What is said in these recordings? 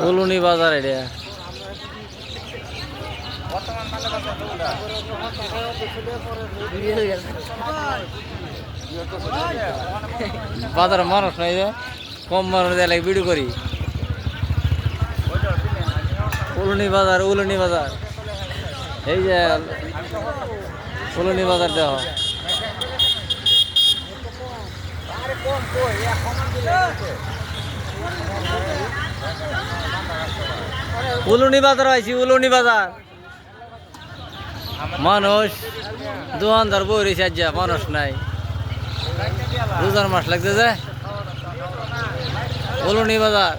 উলুনি বাজার এটা বাজার মানুষ নাই যে কম মানুষ দেয় ভিডিও করি উলুনি বাজার এই যে উলুনি বাজার দেওয়া উলুনি বাজার আইছি উলুনি বাজার মানুষ দোকানদার বই রয়েছে আজ মানুষ নাই রোজার মাস লাগছে যে উলুনি বাজার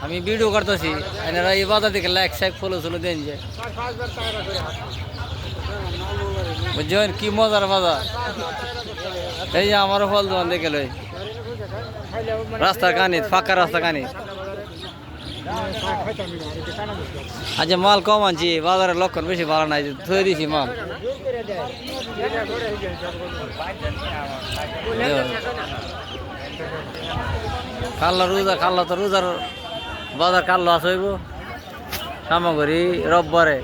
আমি ভিডিও করতেছি এনারা এই বাজার থেকে লাইক সাইক ফলো দেন যে বুঝছেন কি মজার বাজার এই যে আমারও ফল দোকান দেখে লই রাস্তার কানি ফাঁকা রাস্তা কানি আচ্ছা মাল কম আনছি বাজারের লক্ষণ বেশি ভালো নাই থয়ে দিছি মাল খাল্লা তো রোজার বাজার কাল্লো আসইব সামগ্রী রববারে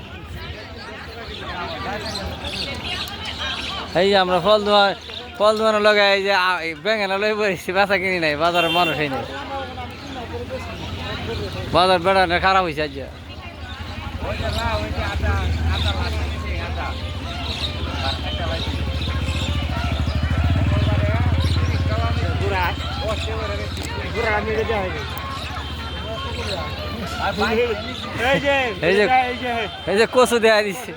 এই যে আমরা ফল দোয়ানো লগে এই যে বেঙ্গানা লই বসছি বেচা কিনি নাই বাজারের মানুষই নেই বাজার বেড়া খারাপ হয়েছে আজ এই যে কচু দেয়া দিচ্ছে